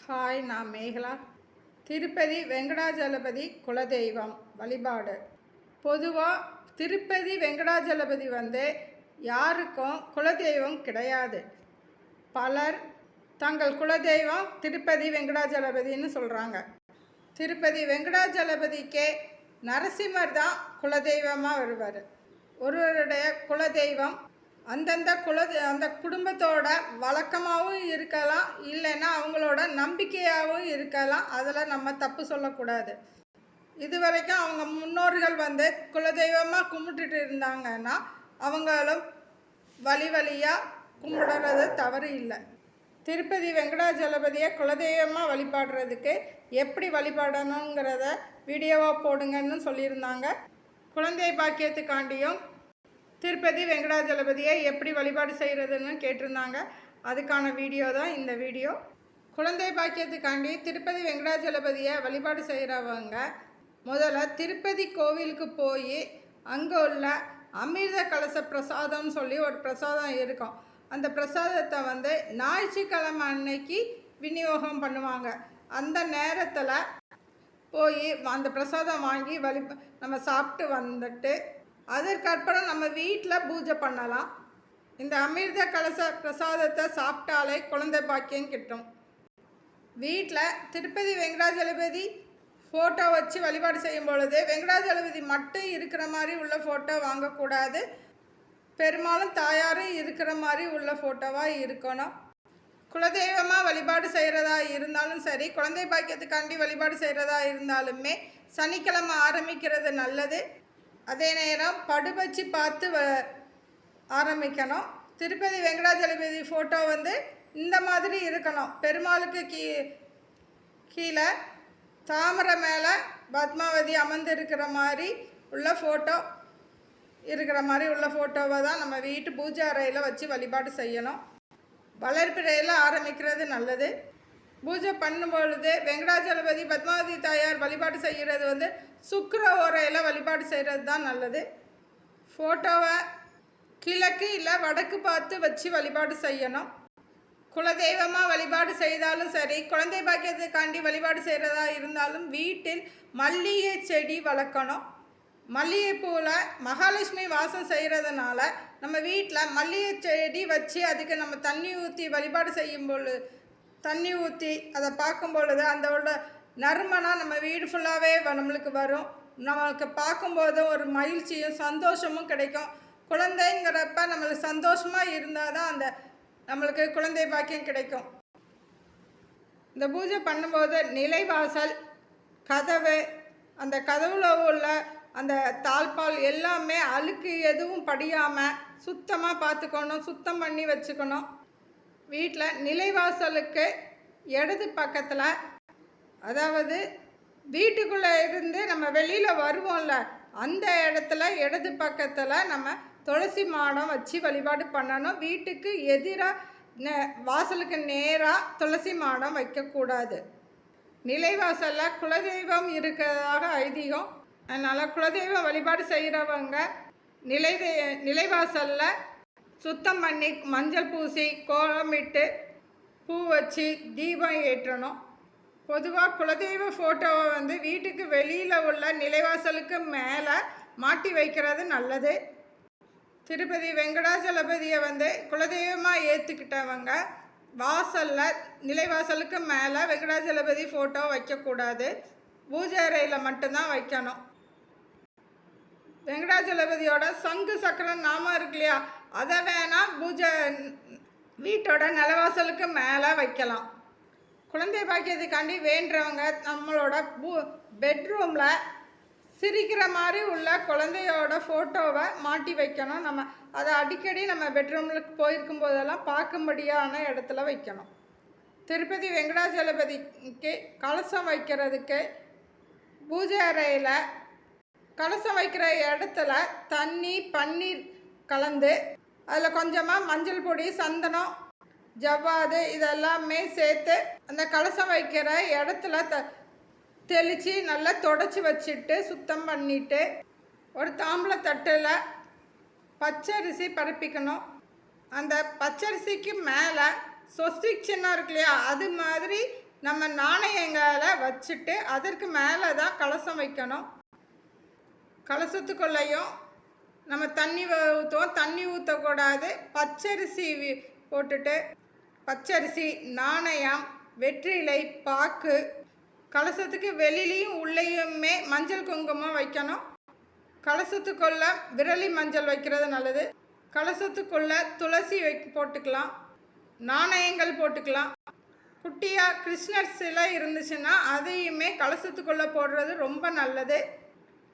Hi, நான் மேகலா. திருப்பதி வெங்கடாஜலபதி குலதெய்வம் வழிபாடு. பொதுவாக திருப்பதி வெங்கடாஜலபதி யாருக்கும் குலதெய்வம் கிடையாது. பலர் தங்கள் குலதெய்வம் திருப்பதி வெங்கடாஜலபதின்னு சொல்கிறாங்க. திருப்பதி வெங்கடாஜலபதிக்கே நரசிம்மர் தான் குலதெய்வமாக வருவார். ஒருவருடைய குலதெய்வம் அந்த குடும்பத்தோட வழக்கமாகவும் இருக்கலாம், இல்லைன்னா அவங்களோட நம்பிக்கையாகவும் இருக்கலாம். அதில் நம்ம தப்பு சொல்லக்கூடாது. இது வரைக்கும் அவங்க முன்னோர்கள் குலதெய்வமாக கும்பிட்டுட்டு இருந்தாங்கன்னா அவங்களும் வழியாக கும்பிடுறது தவறு இல்லை. திருப்பதி வெங்கடாஜலபதியை குலதெய்வமாக வழிபாடுறதுக்கு எப்படி வழிபாடணுங்கிறத வீடியோவாக போடுங்கன்னு சொல்லியிருந்தாங்க. குழந்தை பாக்கியத்துக்காண்டியும் திருப்பதி வெங்கடாஜலபதியை எப்படி வழிபாடு செய்கிறதுன்னு கேட்டிருந்தாங்க. அதுக்கான வீடியோ தான் இந்த வீடியோ. குழந்தை பாக்கியத்துக்காண்டி திருப்பதி வெங்கடாஜலபதியை வழிபாடு செய்கிறவங்க முதல்ல திருப்பதி கோவிலுக்கு போய் அங்கே உள்ள அமிர்த கலச பிரசாதம்னு சொல்லி ஒரு பிரசாதம் இருக்கும். அந்த பிரசாதத்தை ஞாயிற்றுக்கிழமை அன்னைக்கு விநியோகம் பண்ணுவாங்க. அந்த நேரத்தில் போய் அந்த பிரசாதம் வாங்கி நம்ம சாப்பிட்டு வந்துட்டு அதற்கப்புறம் நம்ம வீட்டில் பூஜை பண்ணலாம். இந்த அமிர்த கலச பிரசாதத்தை சாப்பிட்டாலே குழந்தை பாக்கியம் கிட்டும். வீட்டில் திருப்பதி வெங்கடாஜலபதி ஃபோட்டோ வச்சு வழிபாடு செய்யும் பொழுது வெங்கடாஜலபதி மட்டும் இருக்கிற மாதிரி உள்ள ஃபோட்டோ வாங்கக்கூடாது. பெரும்பாலும் தாயாரும் இருக்கிற மாதிரி உள்ள ஃபோட்டோவாக இருக்கணும். குலதெய்வமாக வழிபாடு செய்கிறதா இருந்தாலும் சரி, குழந்தை பாக்கியத்துக்காண்டி வழிபாடு செய்கிறதா இருந்தாலுமே சனிக்கிழமை ஆரம்பிக்கிறது நல்லது. அதே நேரம் படுபச்சு பார்த்து ஆரம்பிக்கணும். திருப்பதி வெங்கடாஜலபதி ஃபோட்டோ இந்த மாதிரி இருக்கணும். பெருமாளுக்கு கீழே தாமரை மேலே பத்மாவதி அமர்ந்து இருக்கிற மாதிரி உள்ள ஃபோட்டோ ஃபோட்டோவை தான் நம்ம வீட்டு பூஜை அறையில் வச்சு வழிபாடு செய்யணும். வளர்ப்பிறையில் ஆரம்பிக்கிறது நல்லது. பூஜை பண்ணும்பொழுது வெங்கடாஜலபதி பத்மாவதி தாயார் வழிபாடு செய்கிறது சுக்கிர ஓரையில் வழிபாடு செய்கிறது தான் நல்லது. ஃபோட்டோவை கிழக்கு இல்லை வடக்கு பார்த்து வச்சு வழிபாடு செய்யணும். குலதெய்வமாக வழிபாடு செய்தாலும் சரி, குழந்தை பாக்கியத்துக்காண்டி வழிபாடு செய்கிறதா இருந்தாலும் வீட்டில் மல்லிகை செடி வளர்க்கணும். மல்லிகைப்பூவில் மகாலட்சுமி வாசம் செய்கிறதுனால நம்ம வீட்டில் மல்லிகை செடி வச்சு அதுக்கு நம்ம தண்ணி ஊற்றி வழிபாடு செய்யும் பொழுது அதை பார்க்கும் பொழுது அதோட நறுமணம் நம்ம வீடு ஃபுல்லாகவே நம்மளுக்கு வரும். நம்மளுக்கு பார்க்கும்போது ஒரு மகிழ்ச்சியும் சந்தோஷமும் கிடைக்கும். குழந்தைங்கிறப்ப நம்மளுக்கு சந்தோஷமாக இருந்தால் தான் நம்மளுக்கு குழந்தை பாக்கியம் கிடைக்கும். இந்த பூஜை பண்ணும்போது நிலைவாசல், கதவு, அந்த கதவுல உள்ள அந்த தாழ்பால் எல்லாமே அழுக்கு எதுவும் படியாமல் சுத்தமாக பார்த்துக்கணும், சுத்தம் பண்ணி வச்சுக்கணும். வீட்டில் நிலைவாசலுக்கு இடது பக்கத்தில், அதாவது வீட்டுக்குள்ளே இருந்து நம்ம வெளியில் வருவோம்ல, அந்த இடத்துல இடது பக்கத்தில் நம்ம துளசி மாடம் வச்சு வழிபாடு பண்ணணும். வீட்டுக்கு எதிராக வாசலுக்கு நேராக துளசி மாடம் வைக்கக்கூடாது. நிலைவாசலில் குலதெய்வம் இருக்கிறதாக ஐதீகம். அதனால் குலதெய்வம் வழிபாடு செய்கிறவங்க நிலைவாசலில் சுத்தம் பண்ணி மஞ்சள் பூசி கோலமிட்டு பூ வச்சு தீபம் ஏற்றணும். பொதுவாக குலதெய்வ ஃபோட்டோவை வீட்டுக்கு வெளியில் உள்ள நிலைவாசலுக்கு மேலே மாட்டி வைக்கிறது நல்லது. திருப்பதி வெங்கடாஜலபதியை குலதெய்வமாக ஏற்றுக்கிட்டவங்க வாசலில் நிலைவாசலுக்கு மேலே வெங்கடாஜலபதி ஃபோட்டோ வைக்கக்கூடாது. பூஜை அறையில் மட்டும்தான் வைக்கணும். வெங்கடாஜலபதியோட சங்கு சக்கரம் நாமம் இருக்கு இல்லையா, அதை வேணால் பூஜை வீட்டோட நிலவாசலுக்கு மேலே வைக்கலாம். குழந்தை பாக்கியத்துக்காண்டி வேண்டுறவங்க நம்மளோட பெட்ரூமில் சிரிக்கிற மாதிரி உள்ள குழந்தையோட ஃபோட்டோவை மாட்டி வைக்கணும். நம்ம அதை அடிக்கடி நம்ம பெட்ரூமில் போயிருக்கும் போதெல்லாம் பார்க்கும்படியான இடத்துல வைக்கணும். திருப்பதி வெங்கடாஜலபதிக்கு கலசம் வைக்கிறதுக்கு பூஜை அறையில் கலசம் வைக்கிற இடத்துல தண்ணி பன்னீர் கலந்து அதில் கொஞ்சமாக மஞ்சள் பொடி, சந்தனம், ஜவ்வாது இதெல்லாமே சேர்த்து அந்த கலசம் வைக்கிற இடத்துல தெளித்து நல்லா தொடச்சி வச்சுட்டு சுத்தம் பண்ணிவிட்டு ஒரு தாம்பூலத்தட்டில் பச்சரிசி பரப்பிக்கணும். அந்த பச்சரிசிக்கு மேலே சொஸ்டிக் சின்னம் இருக்கு இல்லையா, அது மாதிரி நம்ம நாணயங்களை வச்சுட்டு அதற்கு மேலே தான் கலசம் வைக்கணும். கலசத்துக்குள்ளேயும் நம்ம தண்ணி ஊற்றுவோம். தண்ணி ஊற்றக்கூடாது. பச்சரிசி போட்டுட்டு பச்சரிசி, நாணயம், வெற்றிலை பாக்கு, கலசத்துக்கு வெளியிலையும் உள்ளேயுமே மஞ்சள் குங்குமம் வைக்கணும். கலசத்துக்குள்ள விரலி மஞ்சள் வைக்கிறது நல்லது. கலசத்துக்குள்ள துளசி போட்டுக்கலாம். நாணயங்கள் போட்டுக்கலாம். குட்டியாக கிருஷ்ணர் சிலை இருந்துச்சுன்னா அதையுமே கலசத்துக்குள்ளே போடுறது ரொம்ப நல்லது.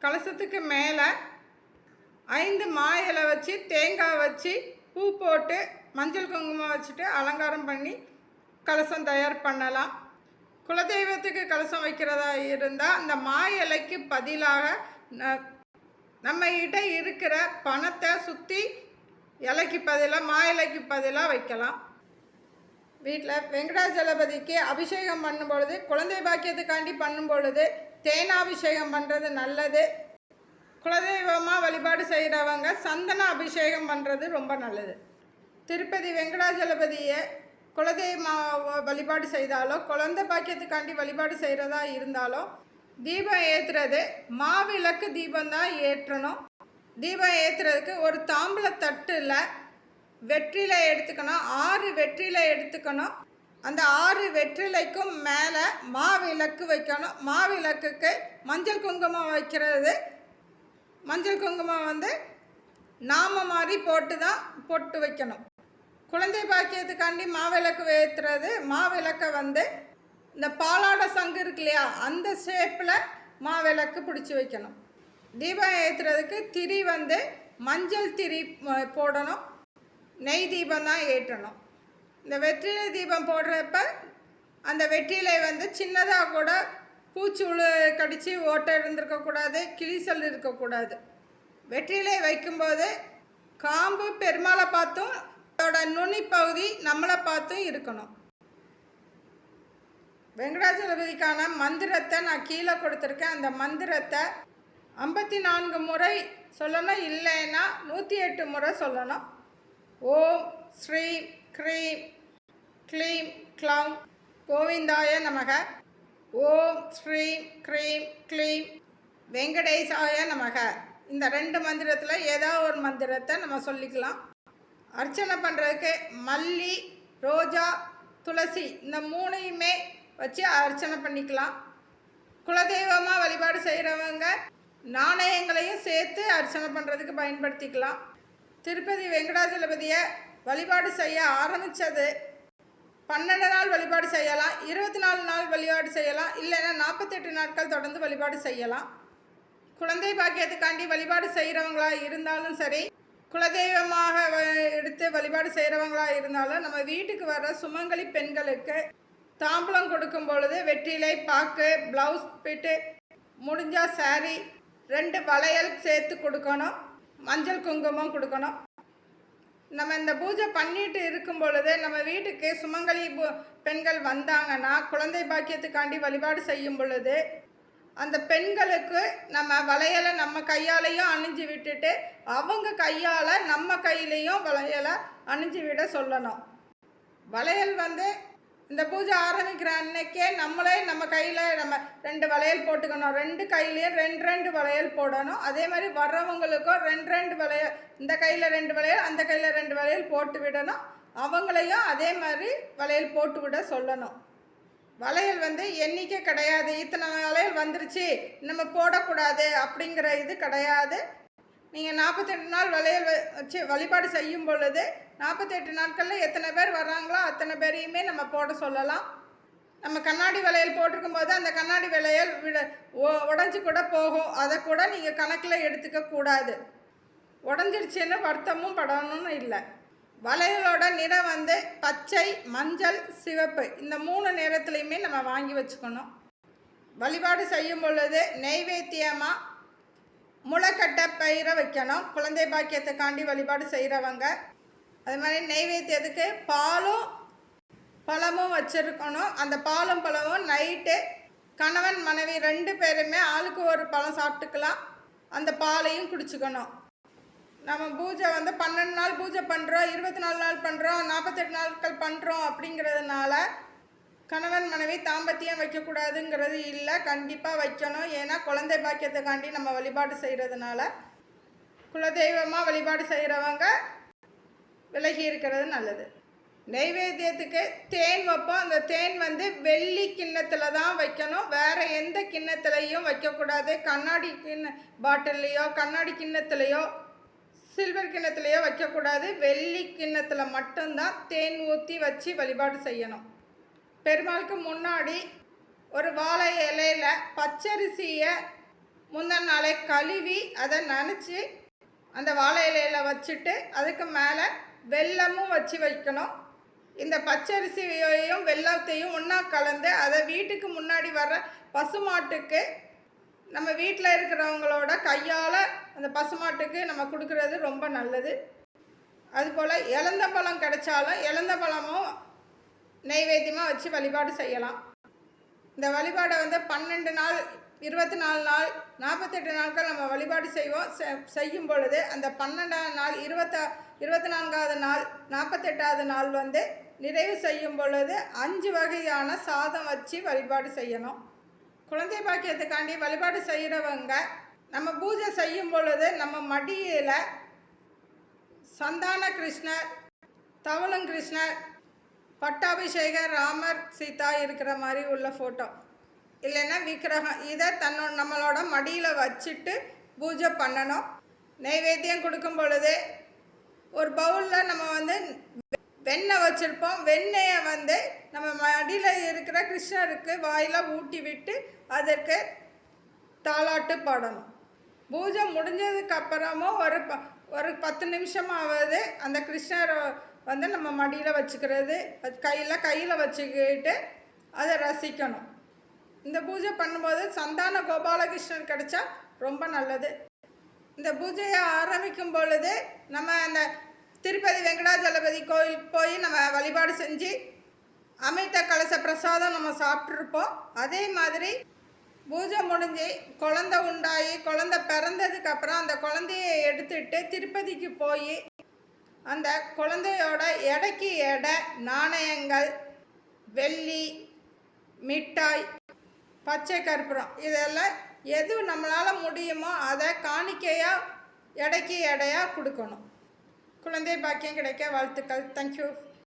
கலசத்துக்கு மேலே 5 மா இலை வச்சு தேங்காய் வச்சு பூ போட்டு மஞ்சள் குங்குமம் வச்சுட்டு அலங்காரம் பண்ணி கலசம் தயார் பண்ணலாம். குலதெய்வத்துக்கு கலசம் வைக்கிறதா இருந்தால் அந்த மா இலைக்கு பதிலாக நம்மகிட்ட இருக்கிற பணத்தை சுற்றி இலைக்கு பதிலாக மா இலைக்கு பதிலாக வைக்கலாம். வீட்டில் வெங்கடாஜலபதிக்கு அபிஷேகம் பண்ணும் பொழுது, குழந்தை பாக்கியத்துக்காண்டி பண்ணும் பொழுது தேனாபிஷேகம் பண்ணுறது நல்லது. குலதெய்வமாக வழிபாடு செய்கிறவங்க சந்தன அபிஷேகம் பண்ணுறது ரொம்ப நல்லது. திருப்பதி வெங்கடாஜலபதியை குலதெய்வமாக வழிபாடு செய்தாலோ, குழந்தை பாக்கியத்துக்காண்டி வழிபாடு செய்கிறதா இருந்தாலும் தீபம் ஏற்றுறது மாவிளக்கு தீபந்தான் ஏற்றணும். தீபம் ஏற்றுறதுக்கு ஒரு தாம்பூல தட்டில் வெற்றிலை எடுத்துக்கணும். 6 வெற்றிலை எடுத்துக்கணும். அந்த 6 வெற்றிலைக்கும் மேலே மாவிளக்கு வைக்கணும். மாவிளக்குக்கு மஞ்சள் குங்குமம் வைக்கிறது. மஞ்சள் குங்குமம் நாம மாதிரி போட்டு தான் போட்டு வைக்கணும். குழந்தை பாக்கியத்துக்காண்டி மாவிளக்கு ஏற்றுறது, மாவிளக்கை இந்த பாலாட சங்கு இருக்கு இல்லையா, அந்த ஷேப்பில் மாவிளக்கு பிடிச்சி வைக்கணும். தீபம் ஏற்றுறதுக்கு திரி மஞ்சள் திரி போடணும். நெய் தீபம் தான் ஏற்றணும். இந்த வெற்றிலை தீபம் போடுறப்ப அந்த வெற்றிலை சின்னதாக கூட பூச்சி கடித்து ஓட்டை இருந்திருக்கக்கூடாது, கிளிசல் இருக்கக்கூடாது. வெற்றிலை வைக்கும்போது காம்பு பெருமாளை பார்த்தும் அதோட நுனி பகுதி நம்மளை பார்த்தும் இருக்கணும். வெங்கடாஜலபதிக்கான மந்திரத்தை நான் கீழே கொடுத்துருக்கேன். அந்த மந்திரத்தை 54 முறை சொல்லணும், இல்லைன்னா 108 முறை சொல்லணும். ஓம் ஸ்ரீம் க்ரீம் க்ளீம் க்ளௌம் கோவிந்தாய நமக. ஓம் ஸ்ரீம் க்ரீம் க்ளீம் வெங்கடேசாய நமக. இந்த 2 மந்திரத்தில் ஏதாவது ஒரு மந்திரத்தை நம்ம சொல்லிக்கலாம். அர்ச்சனை பண்ணுறதுக்கு மல்லி, ரோஜா, துளசி இந்த 3யுமே வச்சு அர்ச்சனை பண்ணிக்கலாம். குலதெய்வமாக வழிபாடு செய்கிறவங்க நாணயங்களையும் சேர்த்து அர்ச்சனை பண்ணுறதுக்கு பயன்படுத்திக்கலாம். திருப்பதி வெங்கடாஜலபதியை வழிபாடு செய்ய ஆரம்பித்தது 12 நாள் வழிபாடு செய்யலாம், 24 நாள் வழிபாடு செய்யலாம், இல்லைன்னா 48 நாட்கள் தொடர்ந்து வழிபாடு செய்யலாம். குழந்தை பாக்கியத்துக்காண்டி வழிபாடு செய்கிறவங்களா இருந்தாலும் சரி, குலதெய்வமாக எடுத்து வழிபாடு செய்கிறவங்களா இருந்தாலும் நம்ம வீட்டுக்கு வர சுமங்கலி பெண்களுக்கு தாம்பூலம் கொடுக்கும் பொழுது வெற்றிலை பாக்கு, ப்ளவுஸ் பிட்டு, முடிஞ்சால் சாரி, 2 வளையல் சேர்த்து கொடுக்கணும். மஞ்சள் குங்குமம் கொடுக்கணும். நம்ம இந்த பூஜை பண்ணிட்டு இருக்கும் பொழுது நம்ம வீட்டுக்கு சுமங்கலி பெண்கள் வந்தாங்கன்னா குழந்தை பாக்கியத்துக்காண்டி வழிபாடு செய்யும் பொழுது அந்த பெண்களுக்கு நம்ம வளையலை நம்ம கையாலையும் அணிஞ்சு விட்டுட்டு அவங்க கையால் நம்ம கையிலையும் வளையலை அணிஞ்சு விட சொல்லணும். வளையல் இந்த பூஜை ஆரம்பிக்கிற அன்னைக்கே நம்மளே நம்ம கையில் நம்ம 2 வளையல் போட்டுக்கணும். 2 கையிலையும் 2 வளையல் போடணும். அதே மாதிரி வர்றவங்களுக்கும் 2 வளையல், இந்த கையில் 2 வளையல், அந்த கையில் 2 வளையல் போட்டு விடணும். அவங்களையும் அதே மாதிரி வளையல் போட்டு விட சொல்லணும். வளையல் எண்ணிக்கை கிடையாது, இத்தனை வளையல் வந்துருச்சு நம்ம போடக்கூடாது அப்படிங்கிற இது கிடையாது. நீங்கள் 48 நாள் வளையல் வச்சு வழிபாடு செய்யும் பொழுது 48 நாட்களில் எத்தனை பேர் வர்றாங்களோ அத்தனை பேரையுமே நம்ம போட சொல்லலாம். நம்ம கண்ணாடி வளையல் போட்டிருக்கும் போது அந்த கண்ணாடி வளையல் உடஞ்சி கூட போகும். அதை கூட நீங்கள் கணக்கில் எடுத்துக்கக்கூடாது. உடஞ்சிருச்சுன்னு வருத்தமும் படணும்னு இல்லை. வளையலோட நிறம் பச்சை, மஞ்சள், சிவப்பு இந்த 3 நிறத்துலையுமே நம்ம வாங்கி வச்சுக்கணும். வழிபாடு செய்யும் பொழுது நெய்வேத்தியமாக முளைக்கட்டை பயிரை வைக்கணும். குழந்தை பாக்கியத்துக்காண்டி வழிபாடு செய்கிறவங்க அது மாதிரி நெய்வேத்தியத்துக்கு பாலும் பழமும் வச்சுருக்கணும். அந்த பாலும் பழமும் நைட்டு கணவன் மனைவி 2 பேருமே ஆளுக்கு ஒரு பழம் சாப்பிட்டுக்கலாம். அந்த பாலையும் குடிச்சுக்கணும். நம்ம பூஜை வந்து 12 நாள் பூஜை பண்ணுறோம், 24 நாள் பண்ணுறோம், 48 நாட்கள் பண்ணுறோம் அப்படிங்கிறதுனால கணவன் மனைவி தாம்பத்தியம் வைக்கக்கூடாதுங்கிறது இல்லை, கண்டிப்பாக வைக்கணும். ஏன்னா குழந்தை பாக்கியத்துக்காண்டி நம்ம வழிபாடு செய்கிறதுனால குலதெய்வமாக வழிபாடு செய்கிறவங்க விலகி இருக்கிறது நல்லது. நைவேத்தியத்துக்கு தேன் வைப்போம். அந்த தேன் வந்து வெள்ளி கிண்ணத்தில் தான் வைக்கணும், வேறு எந்த கிண்ணத்துலையும் வைக்கக்கூடாது. கண்ணாடி பாட்டில்லையோ கண்ணாடி கிண்ணத்துலையோ சில்வர் கிண்ணத்துலையோ வைக்கக்கூடாது. வெள்ளி கிண்ணத்தில் மட்டும்தான் தேன் ஊற்றி வச்சு வழிபாடு செய்யணும். பெருமாளுக்கு முன்னாடி ஒரு வாழை இலையில் பச்சரிசியை முந்தின நாளே கழுவி அதை நனைச்சி அந்த வாழை இலையில் வச்சுட்டு அதுக்கு மேலே வெல்லமும் வச்சு வைக்கணும். இந்த பச்சரிசியையும் வெல்லத்தையும் ஒன்றா கலந்து அதை வீட்டுக்கு முன்னாடி வர்ற பசுமாட்டுக்கு நம்ம வீட்டில் இருக்கிறவங்களோட கையால் அந்த பசுமாட்டுக்கு நம்ம கொடுக்கறது ரொம்ப நல்லது. அதுபோல் இலந்த பழம் கிடைச்சாலும் இலந்த பழமும் நைவேத்தியமாக வச்சு வழிபாடு செய்யலாம். இந்த வழிபாடை வந்து 12 நாள் 24 நாள் 48 நாட்கள் நம்ம வழிபாடு செய்வோம். செய்யும் பொழுது அந்த 12ஆம் நாள் 24ஆவது நாள் 48ஆவது நாள் வந்து நிறைவு செய்யும் பொழுது 5 வகையான சாதம் வச்சு வழிபாடு செய்யணும். குழந்தை பாக்கியத்துக்காண்டி வழிபாடு செய்கிறவங்க நம்ம பூஜை செய்யும் பொழுது நம்ம மடியில் சந்தான கிருஷ்ணர், தவளம் கிருஷ்ணர், பட்டாபிஷேகர், ராமர், சீதா இருக்கிற மாதிரி உள்ள ஃபோட்டோ இல்லைன்னா விக்கிரகம் இதை நம்மளோட மடியில் வச்சுட்டு பூஜை பண்ணணும். நைவேத்தியம் கொடுக்கும் பொழுது ஒரு பவுலில் நம்ம வந்து வெண்ணெய் வச்சுருப்போம். வெண்ணெயை வந்து நம்ம மடியில் இருக்கிற கிருஷ்ணருக்கு வாயில் ஊட்டி விட்டு அதற்கு தாலாட்டு பாடணும். பூஜை முடிஞ்சதுக்கப்புறமும் ஒரு 10 நிமிஷமாவது அந்த கிருஷ்ணரை வந்து நம்ம மடியில் வச்சுக்கிறது, கையில் வச்சுக்கிட்டு அதை ரசிக்கணும். இந்த பூஜை பண்ணும்போது சந்தான கோபாலகிருஷ்ணன் கிடைச்சா ரொம்ப நல்லது. இந்த பூஜையை ஆரம்பிக்கும் பொழுது நம்ம அந்த திருப்பதி வெங்கடாஜலபதி கோயில் போய் நம்ம வழிபாடு செஞ்சு அமிர்த கலச பிரசாதம் நம்ம சாப்பிட்ருப்போம். அதே மாதிரி பூஜை முடிஞ்சு குழந்தை உண்டாகி குழந்தை பிறந்ததுக்கப்புறம் அந்த குழந்தையை எடுத்துட்டு திருப்பதிக்கு போய் அந்த குழந்தையோட எடைக்கு எடை நாணயங்கள், வெள்ளி, மிட்டாய், பச்சை கற்பூரம் இதெல்லாம் எது நம்மளால் முடியுமோ அதை காணிக்கையாக எடைக்கு எடையாக கொடுக்கணும். குழந்தை பாக்கியம் கிடைக்க வாழ்த்துக்கள். தேங்க்யூ.